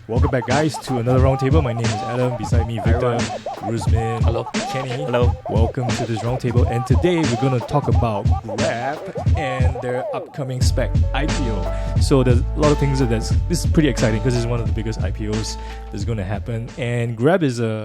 Welcome back, guys, to another roundtable. My name is Adam. Beside me, Victor, Rusmin, Hello, Kenny. Hello. Welcome to this roundtable. And today we're going to talk about Grab and their upcoming SPAC IPO. So there's a lot of things this is pretty exciting because it's one of the biggest IPOs that's going to happen. And Grab is it's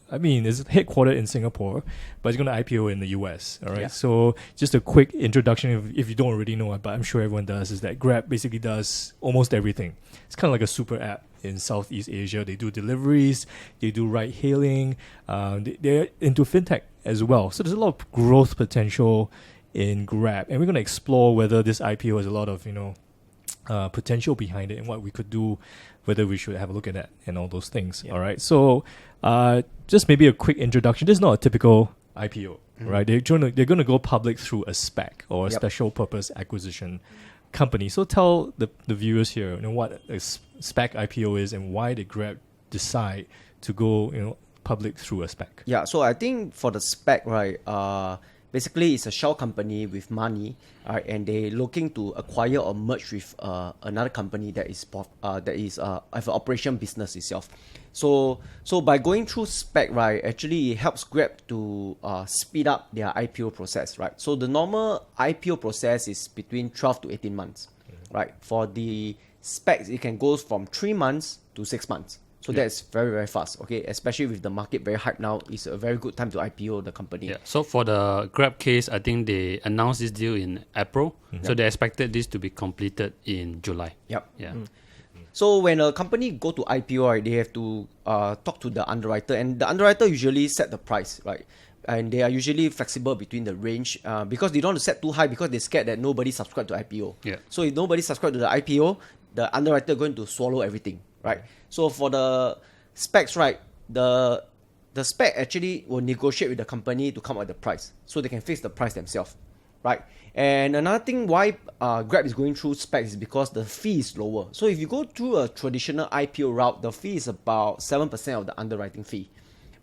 headquartered in Singapore, but it's going to IPO in the US. All right. Yeah. So just a quick introduction, if you don't already know it, but I'm sure everyone does, is that Grab basically does almost everything. It's kind of like a super app in Southeast Asia. They do deliveries, they do ride hailing, they're into fintech as well. So there's a lot of growth potential in Grab, and we're going to explore whether this IPO has a lot of potential behind it and what we could do, whether we should have a look at that and all those things. Yeah. All right. So just maybe a quick introduction. This is not a typical IPO, right? They're going to go public through a SPAC or a special purpose acquisition company. So tell the viewers here, what a SPAC IPO is and why did Grab decide to go, public through a SPAC. Yeah. So I think for the SPAC, right, basically it's a shell company with money, and they're looking to acquire or merge with another company that have an operation business itself. So by going through SPAC, right, actually it helps Grab to speed up their IPO process, right? So the normal IPO process is between 12 to 18 months, right? For the SPACs, it can go from 3 months to 6 months. So that's very, very fast, okay? Especially with the market very hyped now, it's a very good time to IPO the company. Yeah. So for the Grab case, I think they announced this deal in April. So they expected this to be completed in July. Yep. Yeah. So when a company go to IPO, right, they have to talk to the underwriter, and the underwriter usually set the price, right? And they are usually flexible between the range because they don't want to set too high because they're scared that nobody subscribe to IPO. Yeah. So if nobody subscribe to the IPO, the underwriter is going to swallow everything, right? So for the SPACs, right, the SPAC actually will negotiate with the company to come up with the price, so they can fix the price themselves, right? And another thing why Grab is going through SPACs is because the fee is lower. So if you go through a traditional IPO route, the fee is about 7% of the underwriting fee.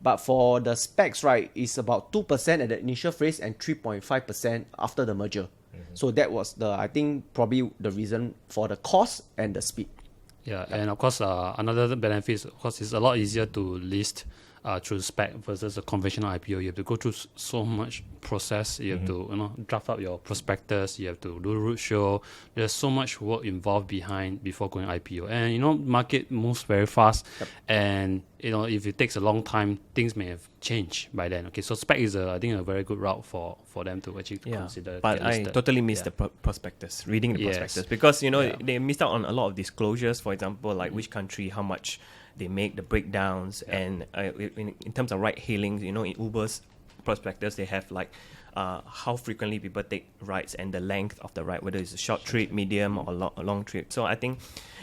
But for the SPACs, right, it's about 2% at the initial phase and 3.5% after the merger. So that was I think probably the reason for the cost and the speed. Yeah, and of course, another benefit is, of course, it's a lot easier to list through SPAC versus a conventional IPO. You have to go through so much process. You have to draft up your prospectus. You have to do roadshow. There's so much work involved before going IPO. And market moves very fast. Yep. And if it takes a long time, things may have changed by then. Okay, so SPAC is I think a very good route for them to actually consider. But I totally missed the prospectus, reading the prospectus, because they missed out on a lot of disclosures. For example, like which country, how much they make, the breakdowns, and in terms of ride hailing, in Uber's prospectus, they have like how frequently people take rides and the length of the ride, whether it's a short trip, medium, or a long trip. So I think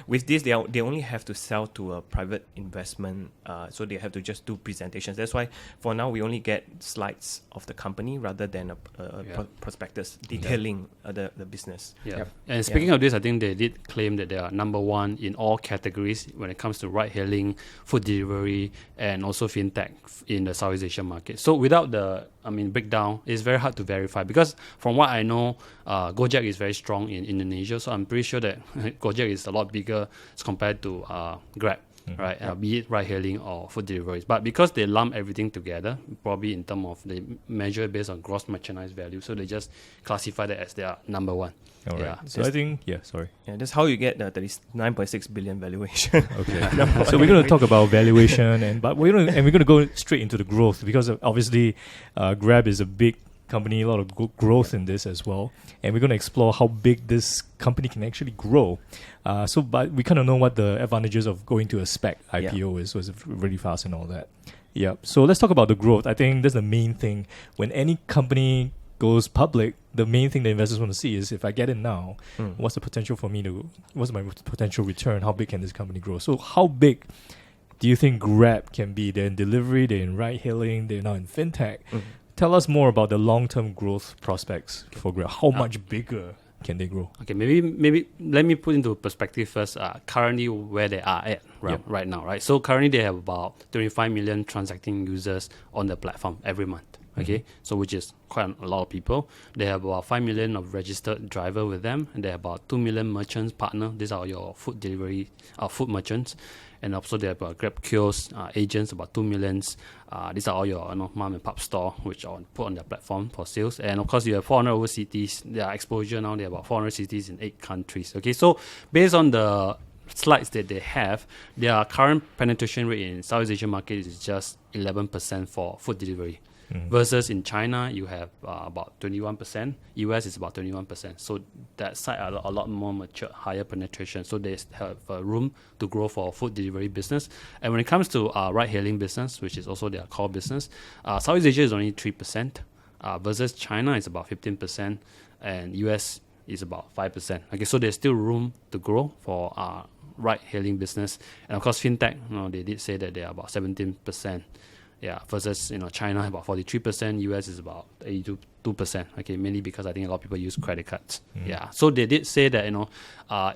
with this, they only have to sell to a private investment, so they have to just do presentations. That's why for now we only get slides of the company rather than a prospectus detailing the business. Yeah. Yep. And speaking of this, I think they did claim that they are number one in all categories when it comes to ride hailing, food delivery, and also fintech in the Southeast Asian market. So without the breakdown, it's very hard to verify, because from what I know, Gojek is very strong in Indonesia, so I'm pretty sure that Gojek is a lot bigger as compared to Grab, right? Be it ride hailing or food deliveries. But because they lump everything together, probably in terms of they measure based on gross merchandise value, so they just classify that as their number one. All right. So I think, that's how you get the 39.6 billion valuation. Okay. So we're going to talk about valuation, but we're going to go straight into the growth, because obviously Grab is a big company, a lot of growth in this as well, and we're going to explore how big this company can actually grow. But we kind of know what the advantages of going to a SPAC IPO is, so it's really fast and all that. Yeah. So let's talk about the growth. I think that's the main thing. When any company goes public, the main thing the investors want to see is, if I get in now, what's the potential for me what's my potential return? How big can this company grow? So how big do you think Grab can be? They're in delivery, they're in ride hailing, they're now in fintech. Tell us more about the long-term growth prospects for Grab. How much bigger can they grow? Okay, maybe let me put into perspective first. Currently, where they are at right now, right? So currently, they have about 25 million transacting users on the platform every month. Okay, so which is quite a lot of people. They have about 5 million of registered driver with them, and they have about 2 million merchants partner. These are your food delivery, food merchants, and also they have Grab kiosk agents, about 2 million. These are all your mom and pop store, which are put on their platform for sales. And of course, you have 400 over cities. Their exposure now, they have about 400 cities in 8 countries. Okay, so based on the slides that they have, their current penetration rate in Southeast Asian market is just 11% for food delivery. Versus in China, you have about 21%. US is about 21%. So that side are a lot more mature, higher penetration. So they have room to grow for food delivery business. And when it comes to ride-hailing business, which is also their core business, Southeast Asia is only 3%. Versus China is about 15%. And US is about 5%. Okay, so there's still room to grow for ride-hailing business. And of course, fintech, they did say that they are about 17%. Yeah, versus China about 43%, US is about 82%. Okay, mainly because I think a lot of people use credit cards. Yeah, so they did say that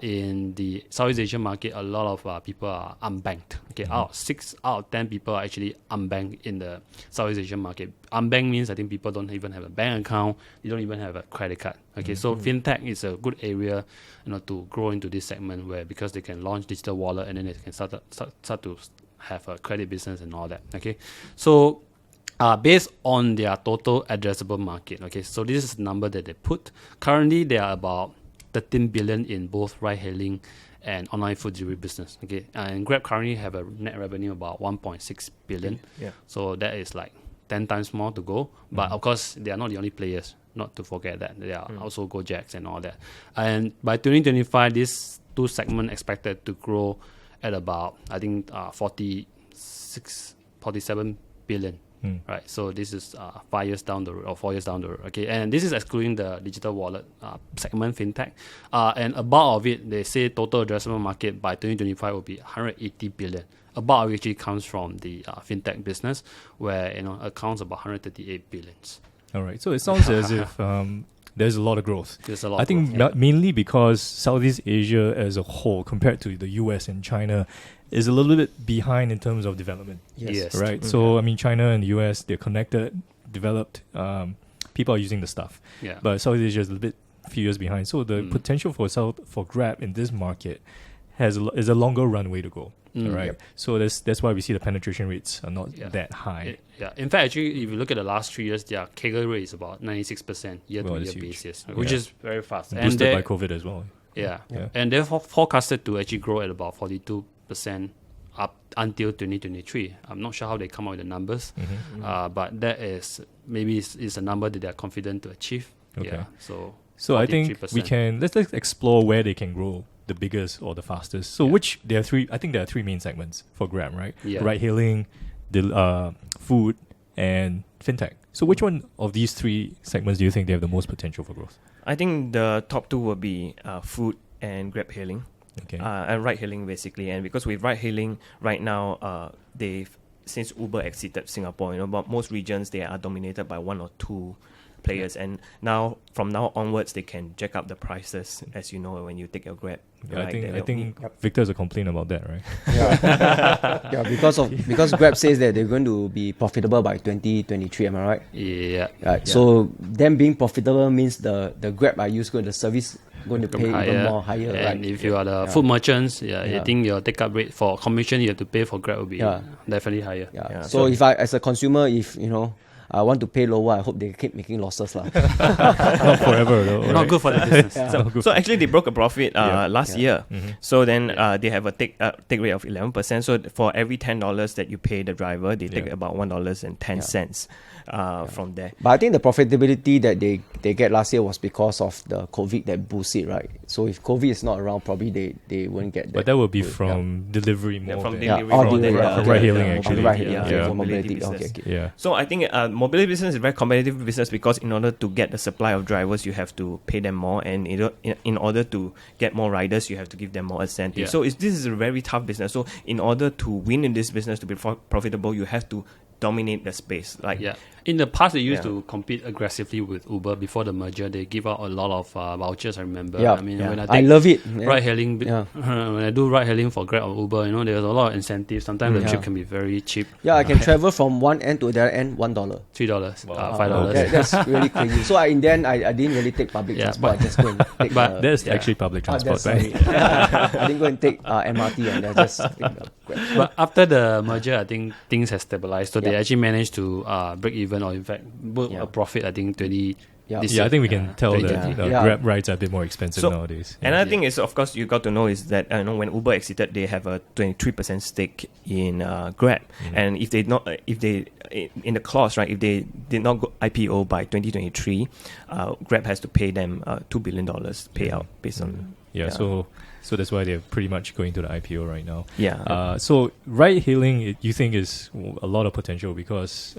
in the Southeast Asian market, a lot of people are unbanked. Okay, 6 out of 10 people are actually unbanked in the Southeast Asian market. Unbanked means I think people don't even have a bank account. They don't even have a credit card. Okay, so fintech is a good area, to grow into this segment where because they can launch digital wallet and then they can start to have a credit business and all that. Okay, so based on their total addressable market, okay, so this is the number that they put. Currently, there are about 13 billion in both ride-hailing and online food delivery business. Okay, and Grab currently have a net revenue about 1.6 billion. Yeah. So that is like 10 times more to go. But of course, they are not the only players. Not to forget that there are also Gojeks and all that. And by 2025, these two segments expected to grow at about, I think, 47 billion, right? So this is 5 years down the road or 4 years down the road, okay? And this is excluding the digital wallet segment, fintech. And about of it, they say total addressable market by 2025 will be 180 billion. About of it actually comes from the fintech business, where accounts about 138 billions. All right, so it sounds as if there's a lot of growth. There's a lot. I think mainly because Southeast Asia as a whole, compared to the US and China, is a little bit behind in terms of development. Yes. Right. So I mean, China and the US, they're connected, developed. People are using the stuff. Yeah. But Southeast Asia is a little bit few years behind. So the potential for Grab in this market is a longer runway to go. Right. Yep. So that's why we see the penetration rates are not that high. In fact, actually, if you look at the last 3 years, their CAGR rate is about 96% year-to-year basis, which is very fast. And boosted by COVID as well. Yeah. And they're forecasted to actually grow at about 42% up until 2023. I'm not sure how they come out with the numbers, but that is maybe is a number that they're confident to achieve. Okay. Yeah. So I think let's explore where they can grow the biggest or the fastest. So there are three main segments for Grab, right? Yeah. Ride-hailing, the food, and fintech. So which one of these three segments do you think they have the most potential for growth? I think the top two will be food and Grab hailing. Okay. And ride-hailing basically. And because with ride-hailing right now, since Uber exited Singapore, but most regions they are dominated by one or two players, and now from now onwards they can jack up the prices, as you know, when you take your Grab. I think Victor's a complaint about that, right? Yeah, because Grab says that they're going to be profitable by 2023. Am I right? Yeah. Right. So them being profitable means the Grab I use the service going to pay even more higher. And right? if you are the food merchants, I think your take up rate for commission you have to pay for Grab will be definitely higher. So if I, as a consumer, if I want to pay lower, I hope they keep making losses. Not forever though. Not good for the business. So actually they broke a profit last year. So then they have a take rate of 11%. So for every $10 that you pay the driver, they take about $1.10 from there. But I think the profitability that they get last year was because of the COVID that boosted, right? So if COVID is not around, probably they won't get that. But that will be from delivery more from than delivery. Ride-hailing actually. For mobility. Okay. So I think mobility business is a very competitive business because in order to get the supply of drivers, you have to pay them more, and in order to get more riders, you have to give them more incentives. Yeah. So this is a very tough business. So in order to win in this business, to be profitable, you have to dominate the space. In the past, they used to compete aggressively with Uber. Before the merger, they give out a lot of vouchers. I remember. I mean, when I love it. Ride-hailing, when I do ride-hailing for Grab or Uber, there's a lot of incentives. Sometimes the trip can be very cheap. Yeah, I can travel from one end to the other end, $1, $3, wow. $5. That's really crazy. So in the end, I didn't really take public transport. I just go and take. But that's actually public transport, right? I didn't go and take MRT, and I just take Grab. But after the merger, I think things have stabilized. So they Yeah. actually managed to break even, or in fact, book Yeah. a profit. I think 20. Yeah. this Yeah, I year. think we can tell that 2020. Yeah. Grab rides are a bit more expensive So- nowadays. Another thing is, of course, you got to know is that when Uber exited, they have a 23% stake in Grab, and if they in the clause, right, if they did not go IPO by 2023, Grab has to pay them $2 billion payout based on Yeah, so that's why they're pretty much going to the IPO right now. yeah. So ride hailing, you think is a lot of potential because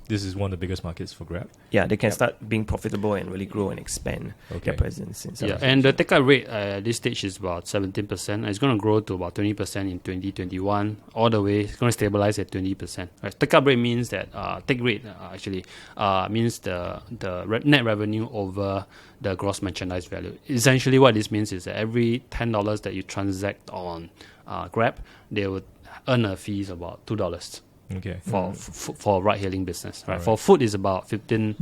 this is one of the biggest markets for Grab. Yeah, they can start being profitable and really grow and expand their presence in Yeah, Southeast and the Asia. take-up rate at this stage is about 17%. It's going to grow to about 20% in 2021. All the way, it's going to stabilize at 20%. Right? Take-up rate means that take rate actually means the net revenue over the gross merchandise value. Essentially, what this means is that every $10 that you transact on Grab, they would earn a fee of about $2 Okay. for ride-hailing business. Right? Alright. For food, is about 15%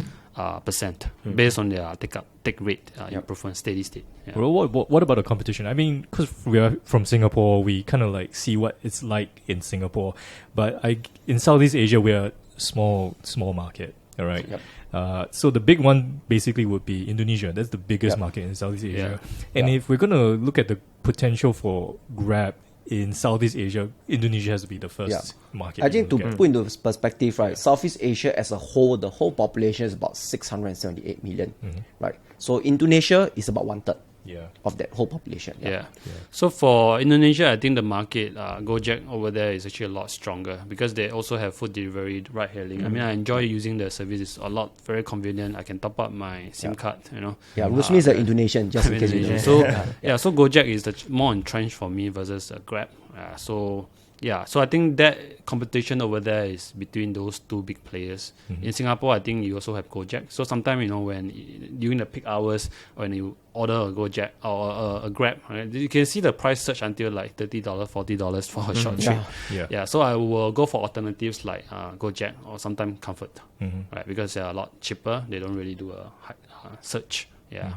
based on their take rate improvement, steady state. Yeah. Well, what about the competition? I mean, because we are from Singapore, we kind of like see what it's like in Singapore. But in Southeast Asia, we're a small market. All right. Yep. So the big one basically would be Indonesia. That's the biggest market in Southeast Asia. And if we're going to look at the potential for Grab in Southeast Asia, Indonesia has to be the first market. I think to look at. put into perspective, right, Southeast Asia as a whole, the whole population is about 678 million, right? So Indonesia is about 1/3 of that whole population. Yeah. So for Indonesia, I think the market, Gojek over there is actually a lot stronger because they also have food delivery, ride hailing. I mean, I enjoy using the service. It's a lot, very convenient. I can top up my SIM card, Yeah, Rusmi is an Indonesian, just in case you Indonesian. know. So Gojek is more entrenched for me versus Grab. So I think that competition over there is between those two big players. In Singapore, I think you also have Gojek. So sometimes, when during the peak hours, when you order a Gojek or a Grab, right, you can see the price surge until like $30, $40 for a short trip. Yeah. So I will go for alternatives like Gojek or sometimes Comfort, right? Because they're a lot cheaper. They don't really do a high surge. Yeah.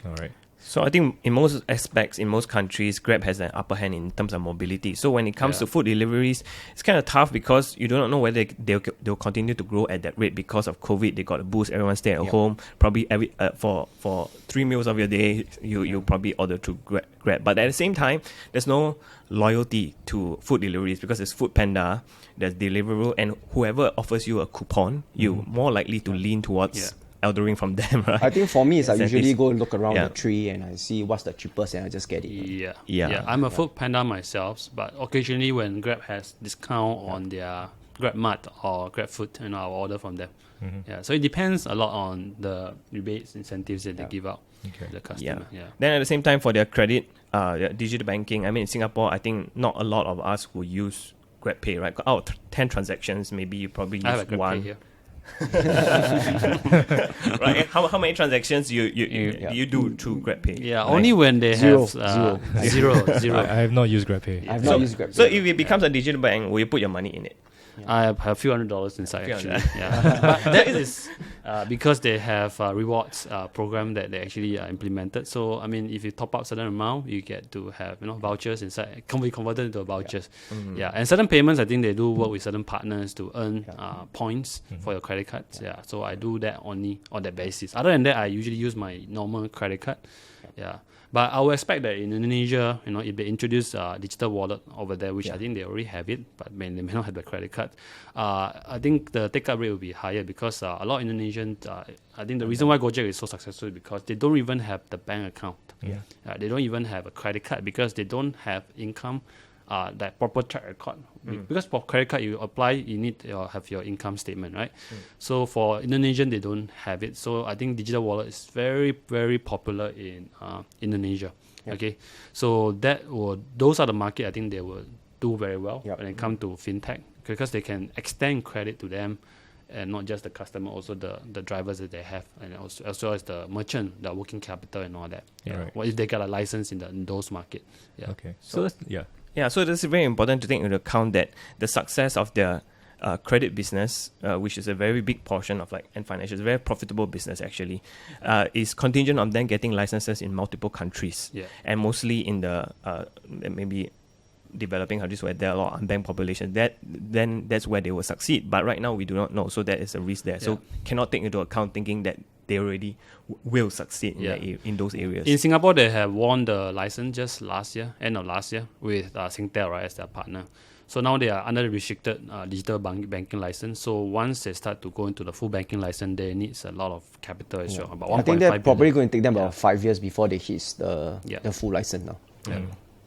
All right. So I think in most aspects, in most countries, Grab has an upper hand in terms of mobility. So when it comes to food deliveries, it's kind of tough because you don't know whether they'll continue to grow at that rate because of COVID. They got a boost. Everyone stay at home. Probably for 3 meals of your day, you probably order through Grab. But at the same time, there's no loyalty to food deliveries because there's Food Panda, there's Deliveroo, and whoever offers you a coupon, you're more likely to lean towards ordering from them, right? I think for me, is I Incentives. usually go and look around Yeah. the tree and I see what's the cheapest and I just get it. Yeah. I'm a Food Panda myself, but occasionally when Grab has discount on their Grab Mart or Grab Food, I'll order from them. Yeah, so it depends a lot on the rebates, incentives that they give out to the customer. Yeah. Then at the same time, for their credit, their digital banking, I mean, in Singapore, I think not a lot of us will use GrabPay, right? Out of 10 transactions, maybe you probably I have use a GrabPay one. here. Right? How many transactions you do through GrabPay? Yeah, right? only when they Zero. have zero. I have not used GrabPay. I've not used Grab. So if it becomes a digital bank, will you put your money in it? I have a few $100s inside Few actually. Yeah, but that is because they have rewards program that they actually implemented. So I mean, if you top up certain amount, you get to have vouchers inside. It can be converted into vouchers. Yeah, and certain payments, I think they do work with certain partners to earn points for your credit cards. Yeah, so I do that only on that basis. Other than that, I usually use my normal credit card. Yeah. But I would expect that in Indonesia, if they introduce digital wallet over there, which I think they already have it, but they may not have the credit card, I think the take-up rate will be higher because a lot of Indonesians, I think the reason why Gojek is so successful is because they don't even have the bank account. They don't even have a credit card because they don't have income, that proper track record. Because for credit card, you apply, you need to have your income statement, right? So for Indonesian, they don't have it. So I think digital wallet is very, very popular in Indonesia. Okay, so those are the market I think they will do very well when it comes to fintech because they can extend credit to them. And not just the customer, also the drivers that they have, and also as well as the merchant, the working capital, and all that. Yeah. Right. What if they got a license in those market? Yeah. Okay. So that's, Yeah, so it's very important to take into account that the success of their credit business, which is a very big portion of and financial, it's a very profitable business actually, is contingent on them getting licenses in multiple countries, and mostly in the maybe developing countries where there are a lot of unbanked population, then that's where they will succeed. But right now we do not know, so that is a risk there. So cannot take into account thinking that they already will succeed in those areas. In Singapore, they have won the license just last year, end of last year, with Singtel, right, as their partner. So now they are under the restricted digital banking license. So once they start to go into the full banking license, they need a lot of capital as well. About 1.5 I think they're probably billion. going to take them about 5 years before they hit the full license now.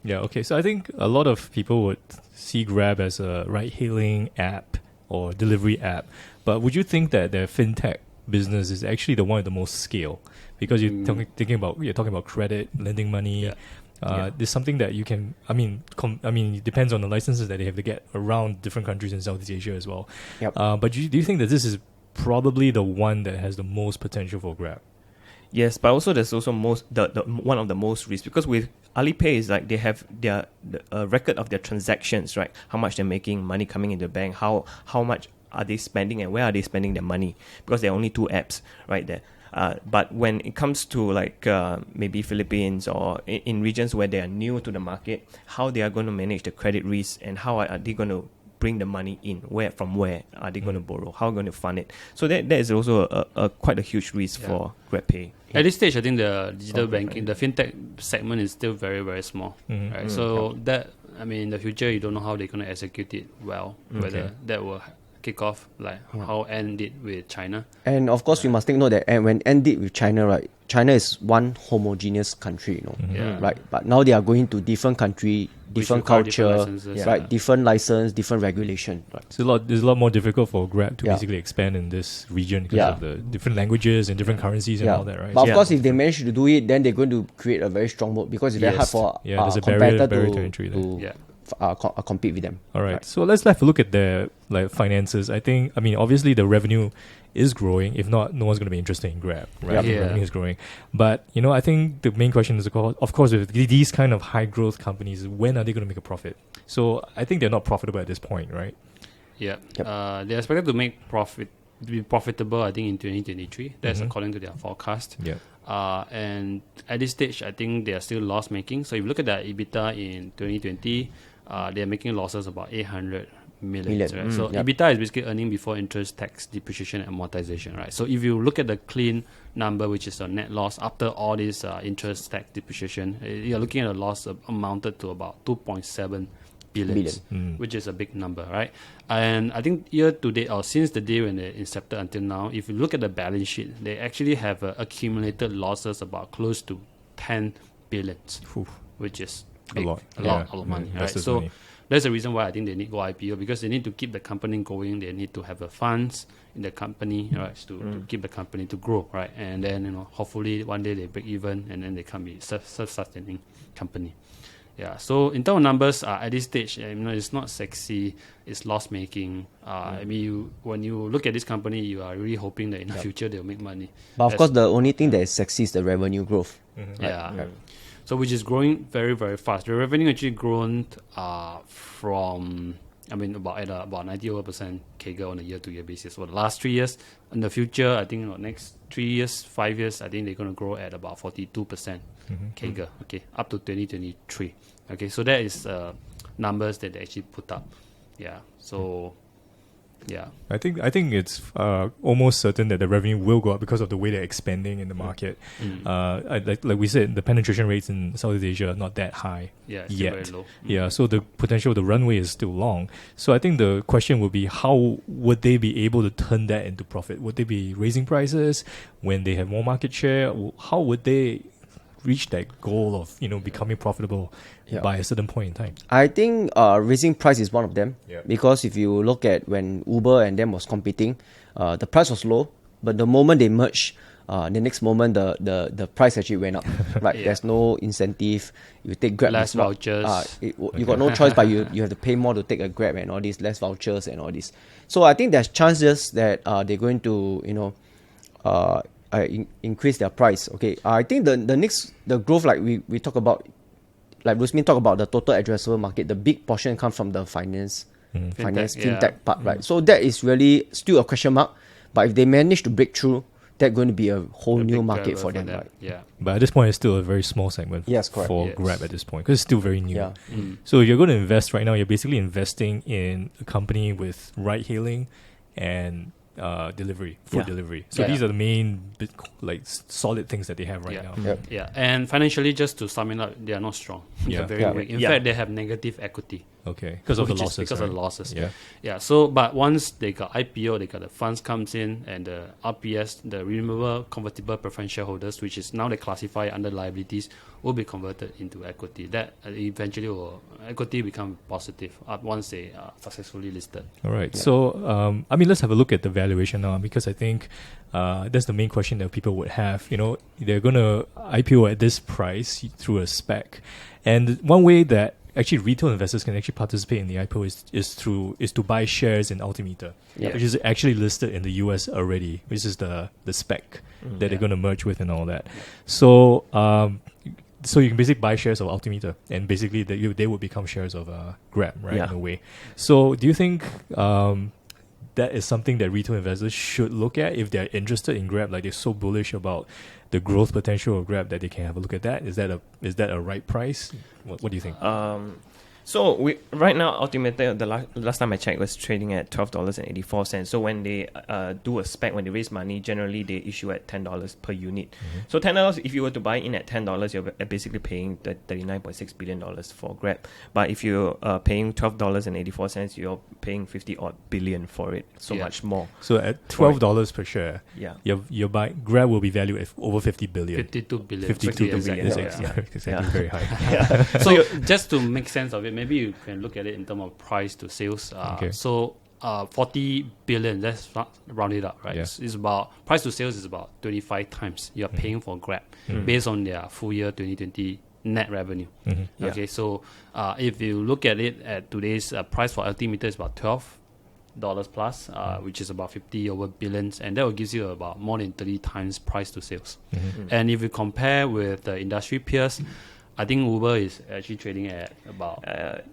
Yeah, okay. So I think a lot of people would see Grab as a ride-hailing app or delivery app. But would you think that their fintech business is actually the one with the most scale? Because you're talking about credit, lending money. There's something that you can. It depends on the licenses that they have to get around different countries in Southeast Asia as well. Yep. But do you think that this is probably the one that has the most potential for Grab? Yes, but also there's also the one of the most risks, because with Alipay is like they have their record of their transactions, right? How much they're making, money coming into the bank, how much are they spending and where are they spending their money? Because there are only 2 apps right there. But when it comes to like maybe Philippines or in regions where they are new to the market, how they are going to manage the credit risk and how are they going to bring the money in? Where are they going to borrow? How are they going to fund it? So that is also quite a huge risk for GrabPay. At this stage, I think the digital banking, the fintech segment is still very, very small. Right? So that, in the future, you don't know how they're going to execute it well, whether that will kick off like how Ant did with China. And of course, we must take note that when Ant did with China, right? China is one homogeneous country, right? But now they are going to different country, different culture, right? Different license, different regulation. Right? It's a lot more difficult for Grab to basically expand in this region because of the different languages and different currencies and all that, right? But of course, if they manage to do it, then they're going to create a very strong moat, because it's very hard for there's a competitor barrier to entry there. compete with them. All right. So let's have a look at their finances. Obviously the revenue is growing. If not, no one's going to be interested in Grab, right? The revenue is growing. But, I think the main question is, of course, with these kind of high growth companies, when are they going to make a profit? So I think they're not profitable at this point, right? Yeah. They're expected to be profitable, I think, in 2023. That's according to their forecast. Yeah. And at this stage, I think they are still loss making. So if you look at their EBITDA in 2020, they are making losses about 800 million. Right? So EBITDA is basically earning before interest, tax, depreciation, and amortization, right? So if you look at the clean number, which is the net loss after all this interest, tax, depreciation, you're looking at a loss amounted to about 2.7 billion, which is a big number, right? And I think year to date, or since the day when they incepted until now, if you look at the balance sheet, they actually have accumulated losses about close to 10 billion, which is big, a lot of money, right? So money. That's the reason why I think they need to go IPO, because they need to keep the company going. They need to have the funds in the company, right, to keep the company to grow, right? And then, hopefully one day they break even and then they can be self-sustaining company. Yeah, so in terms of numbers, at this stage, it's not sexy, it's loss-making. When you look at this company, you are really hoping that in the future they'll make money. But of course, the only thing that is sexy is the revenue growth. So which is growing very, very fast. The revenue actually grown from, about 90% CAGR on a year-to-year basis for the last 3 years. In the future, I think next 3 years, 5 years, I think they're going to grow at about 42% CAGR, up to 2023. Okay, so that is numbers that they actually put up. Yeah, so... Yeah, I think it's almost certain that the revenue will go up because of the way they're expanding in the market. Like we said, the penetration rates in Southeast Asia are not that high yet. Very low. Yeah, so the potential, the runway is still long. So I think the question would be, how would they be able to turn that into profit? Would they be raising prices when they have more market share? How would they reach that goal of becoming profitable by a certain point in time? I think raising price is one of them, because if you look at when Uber and them was competing, the price was low, but the moment they merged, the next moment the price actually went up. Right? There's no incentive. You take Grab, less vouchers. You got no choice, but you have to pay more to take a Grab and all this, less vouchers and all this. So I think there's chances that they're going to increase their price. Okay, I think the growth, like we talk about, like Rusmin talked about, the total addressable market, the big portion comes from the finance fintech part, right? So that is really still a question mark. But if they manage to break through that's going to be a whole A new big market driver for them, right? Yeah. But at this point, it's still a very small segment Yes, correct. for Yes. Grab at this point because it's still very new. Yeah. So if you're going to invest right now, you're basically investing in a company with ride-hailing and delivery, food Yeah. delivery. So Yeah. these are the main solid things that they have right Yeah. now. Yep. Yeah, and financially, just to sum it up, they are not strong. Yeah. They're very Yeah. weak. In Yeah. fact, they have negative equity. Okay, because of the which is losses. Because of the right? losses. Yeah. Yeah. So, but once they got IPO, they got the funds comes in, and the RPS, the Renewable Convertible Preference Shareholders, which is now they classify under liabilities, will be converted into equity. That eventually will equity become positive once they are successfully listed. All right. So, let's have a look at the valuation now because I think that's the main question that people would have. You know, they're going to IPO at this price through a SPAC. And one way that actually retail investors can actually participate in the IPO is to buy shares in Altimeter, Yeah. which is actually listed in the US already, which is the SPAC that they're going to merge with and all that. So, so you can basically buy shares of Altimeter, and basically they would become shares of Grab, right? Yeah. In a way. So, do you think that is something that retail investors should look at if they're interested in Grab? Like they're so bullish about the growth potential of Grab that they can have a look at that. Is that a right price? What do you think? So right now, Altimeter, the last time I checked, was trading at $12.84. So when they do a SPAC, when they raise money, generally they issue at $10 per unit. So $10, if you were to buy in at $10, you're basically paying the $39.6 billion for Grab. But if you're paying $12.84, you're paying 50 odd billion for it. So much more. So at $12 per share, Yeah. your Grab will be valued at over 50 billion. 52 billion. 52 exactly. billion is Yeah. exactly very high. Yeah. So just to make sense of it, maybe you can look at it in terms of price to sales. Okay. So 40 billion, let's round it up, right? Yeah. It's about, price to sales is about 25 times you're paying for Grab based on their full year 2020 net revenue. Yeah. Okay, so if you look at it at today's price for Altimeter is about $12 plus, which is about 50 over billions, and that will give you about more than 30 times price to sales. And if you compare with the industry peers, I think Uber is actually trading at about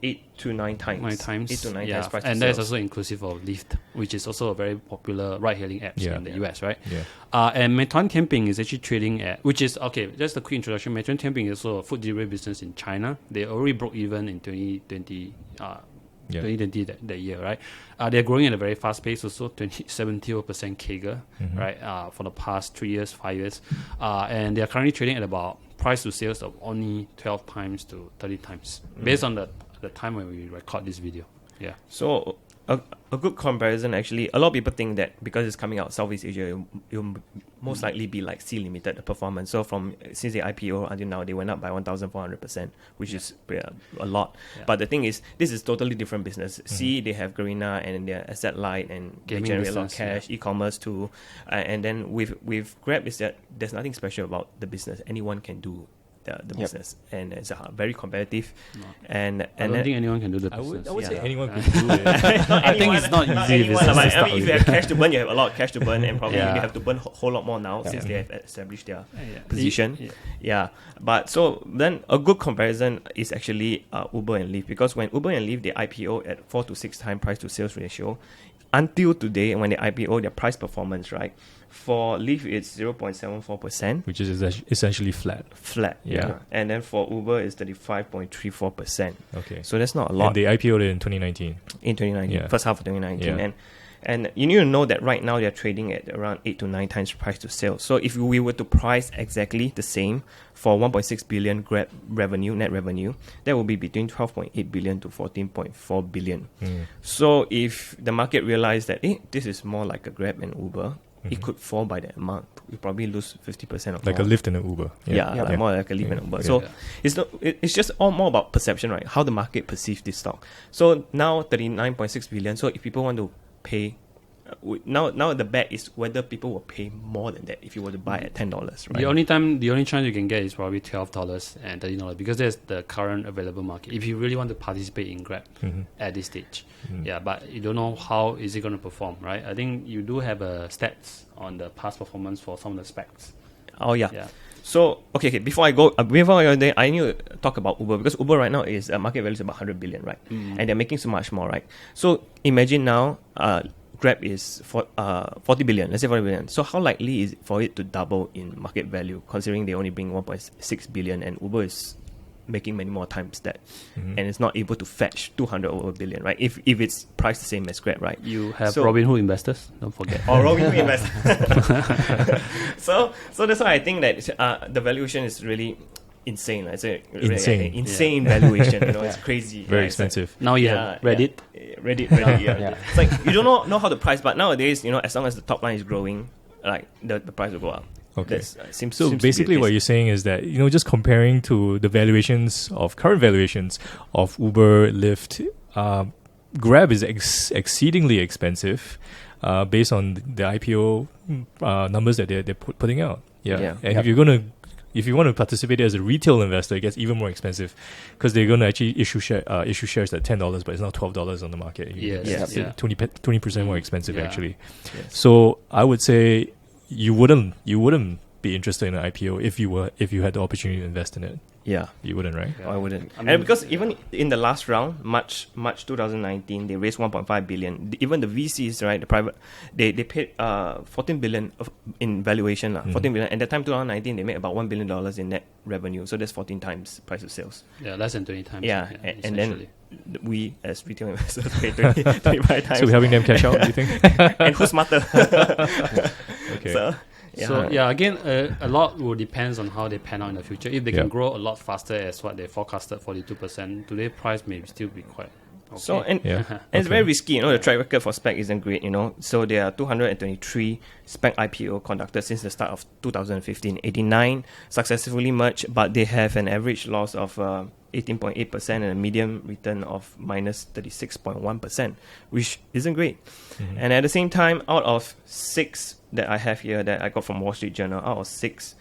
8 to 9 times. 9 times. 8 to 9 yeah. times price to And that is sales. also inclusive of Lyft, which is also a very popular ride-hailing apps Yeah. in the US, right? Yeah. And Meituan Camping is actually trading at, which is, okay, just a quick introduction. Meituan Camping is also a food delivery business in China. They already broke even in 2020. 2020 that year, right? They're growing at a very fast pace, also 70% CAGR, right? For the past 3 years, 5 years, and they are currently trading at about price to sales of only 12 times to 30 times, based on the time when we record this video. Yeah. So a good comparison, actually, a lot of people think that because it's coming out Southeast Asia, it'll most likely be like C Limited, the performance. So since the IPO until now, they went up by 1,400%, which is a lot. Yeah. But the thing is, this is totally different business. C, they have Garena and they're asset light and Gaming they generate a lot of business, cash, e-commerce too. And then with Grab is that there's nothing special about the business. Anyone can do the business, and it's very competitive. No. And I don't then- think anyone can do the I business. would say Yeah. anyone could do it. I think it's not easy. Anyone, business but to I start mean, if with. you have cash to burn, you have a lot of cash to burn, and probably Yeah. you have to burn a whole lot more now since they have established their position. Yeah. Yeah, but so then a good comparison is actually Uber and Lyft, because when Uber and Lyft they IPO at 4 to 6 times price to sales ratio, until today when they IPO, their price performance, right, for Lyft it's 0.74%. Which is essentially flat. Flat, Yeah. and then for Uber it's 35.34%. Okay. So that's not a lot And they IPO'd it in 2019. in 2019, Yeah. first half of 2019, Yeah. and you need to know that right now they're trading at around 8 to 9 times price to sales. So if we were to price exactly the same for 1.6 billion Grab revenue, net revenue, that will be between 12.8 billion to 14.4 billion. So if the market realized that this is more like a Grab and Uber, it could fall by that amount. We probably lose 50% of Like more. a Lyft and an Uber. Yeah, like more like a Lyft and Uber. So it's not. It's just all more about perception, right? How the market perceives this stock. So now 39.6 billion. So if people want to pay, now the bet is whether people will pay more than that if you were to buy at $10, right? The only chance you can get is probably $12 and $13 because that's the current available market. If you really want to participate in Grab at this stage, yeah, but you don't know how is it going to perform, right? I think you do have stats on the past performance for some of the specs. Oh yeah. Yeah. So okay. Before I go there, I need to talk about Uber, because Uber right now is market value is about 100 billion, right? And they're making so much more, right? So imagine now, Grab is 40 billion, let's say 40 billion. So how likely is it for it to double in market value, considering they only bring 1.6 billion and Uber is making many more times that, and it's not able to fetch 200 over billion, right? If it's priced the same as Grab, right? You have Robinhood investors, don't forget. Robinhood investors. So that's why I think that the valuation is really insane. It's a insane valuation. It's crazy. Very expensive. Now you have Reddit. Reddit. Yeah. It's like you don't know how to price, but nowadays, as long as the top line is growing, like the price will go up. Okay. Seems basically what you're saying is that, just comparing to the current valuations of Uber, Lyft, Grab is exceedingly expensive based on the IPO numbers that they're putting out. Yeah. And if you want to participate as a retail investor, it gets even more expensive because they're going to actually issue shares at $10, but it's now $12 on the market. Yes. 20% more expensive actually. Yes. So I would say you wouldn't be interested in an IPO if you had the opportunity to invest in it. Yeah, you wouldn't, right? I wouldn't. And because even in the last round, March 2019, they raised 1.5 billion. Even the VCs, right, the private, they paid 14 billion in valuation, 14 billion. At that time, 2019, they made about $1 billion in net revenue. So that's 14 times price of sales. Yeah, less than 20 times. Yeah, and then we as retail investors pay 25 times. So we're having them cash out, do you think? And who's smarter? Okay. So again, a lot will depends on how they pan out in the future. If they can grow a lot faster as what they forecasted, 42%, today's price may still be quite okay. So and it's very risky. The track record for SPAC isn't great. So there are 223 SPAC IPO conducted since the start of 2015. 89 successfully merged, but they have an average loss of 18.8% and a median return of minus 36.1%, which isn't great. And at the same time, out of 6 that I have here that I got from Wall Street Journal, out of 6,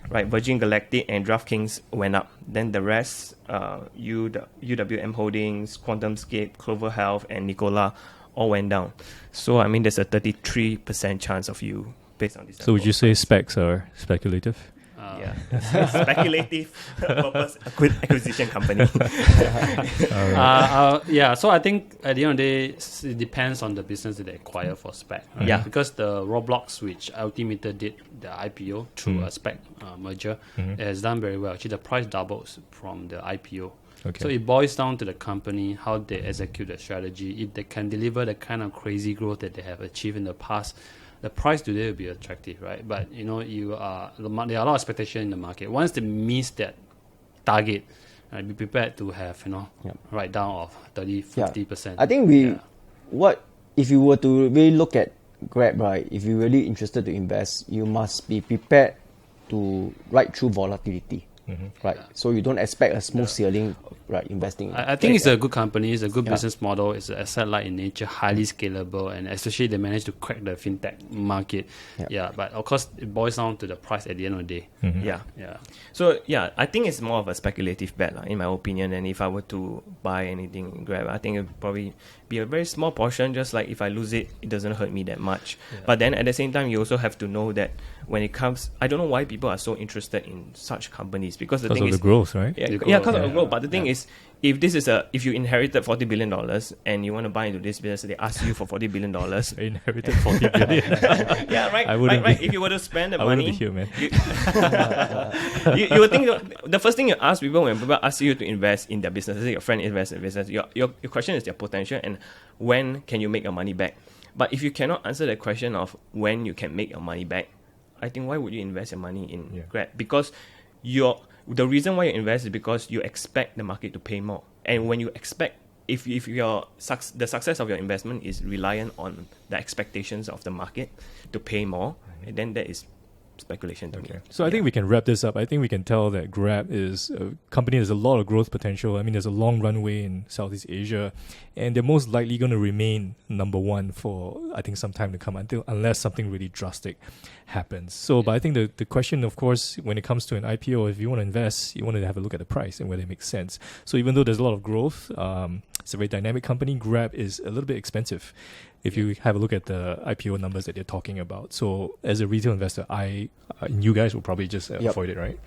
right, Virgin Galactic and DraftKings went up. Then the rest, UWM Holdings, QuantumScape, Clover Health, and Nikola all went down. So, there's a 33% chance of you based on this. So would you say SPACs are speculative? Speculative purpose acquisition company. So I think at the end of the day, it depends on the business that they acquire for SPAC. Right? Yeah. Because the Roblox, which Altimeter did the IPO through a SPAC merger, it has done very well. Actually, the price doubles from the IPO. Okay. So it boils down to the company, how they execute the strategy. If they can deliver the kind of crazy growth that they have achieved in the past, the price today will be attractive, right? But there are a lot of expectation in the market. Once they miss that target, be prepared to have write down of 30-50%. I think what if you were to really look at Grab, right? If you're really interested to invest, you must be prepared to ride through volatility. Right, so you don't expect a smooth sailing, right? Investing. I think it's a good company. It's a good business model. It's an asset-light in nature, highly scalable, and especially they managed to crack the fintech market. But of course, it boils down to the price at the end of the day. So I think it's more of a speculative bet, in my opinion. And if I were to buy anything in Grab, I think it would probably be a very small portion. Just like if I lose it, it doesn't hurt me that much. But then at the same time, you also have to know that when it comes, I don't know why people are so interested in such companies, because the thing is the growth, right? Because of the growth. But the thing is, if you inherited $40 billion and you want to buy into this business, they ask you for $40 billion. I inherited $40 billion. Right. I wouldn't right. If you were to spend the I money, wouldn't be here, man. You would think the first thing you ask people when people ask you to invest in their business, say your friend invests in business, your question is their potential and when can you make your money back. But if you cannot answer the question of when you can make your money back, I think why would you invest your money in Grab? Because the reason why you invest is because you expect the market to pay more. And when you expect, if the success of your investment is reliant on the expectations of the market to pay more, then that is speculation to me. So I think we can wrap this up. I think we can tell that Grab is a company that has a lot of growth potential. There's a long runway in Southeast Asia, and they're most likely going to remain number one for, I think, some time to come, unless something really drastic happens. So, but I think the question, of course, when it comes to an IPO, if you want to invest, you want to have a look at the price and whether it makes sense. So even though there's a lot of growth, it's a very dynamic company, Grab is a little bit expensive if you have a look at the IPO numbers that they're talking about. So as a retail investor, you guys will probably just avoid it, right?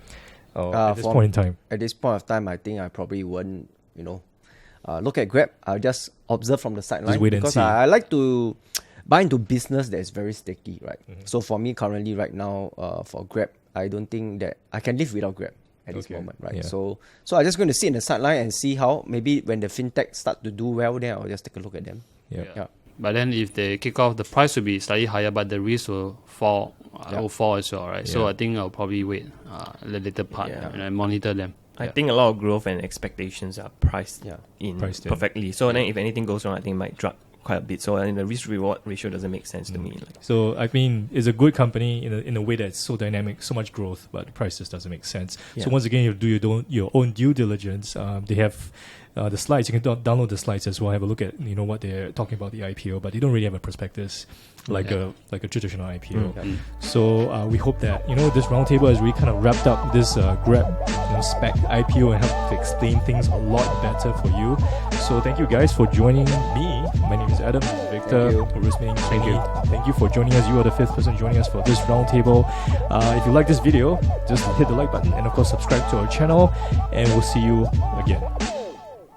At this point in time. At this point of time, I think I probably won't, look at Grab. I'll just observe from the sideline, Just wait and because see. I like to buy into business that is very sticky, right? So for me currently right now, for Grab, I don't think that I can live without Grab at this moment, right? Yeah. So I'm just going to sit in the sideline and see how maybe when the fintech start to do well, then I'll just take a look at them. Yeah. But then if they kick off, the price will be slightly higher, but the risk will fall. Will fall as well, right? So I think I'll probably wait the later part and I monitor them. I think a lot of growth and expectations are priced in perfectly. So then if anything goes wrong, I think it might drop quite a bit. So I think the risk-reward ratio doesn't make sense to me. So I mean, it's a good company in a way that's so dynamic, so much growth, but the price just doesn't make sense. Yeah. So once again, you do your own due diligence. They have the slides. You can download the slides as well. Have a look at what they're talking about the IPO, but they don't really have a prospectus like a traditional IPO. So we hope that this roundtable has really kind of wrapped up this Grab SPAC IPO and helped to explain things a lot better for you. So thank you guys for joining me. My name is Adam, Victor, Rusmin. Thank you for joining us. You are the 5th person joining us for this roundtable. If you like this video, just hit the like button and of course subscribe to our channel, and we'll see you again.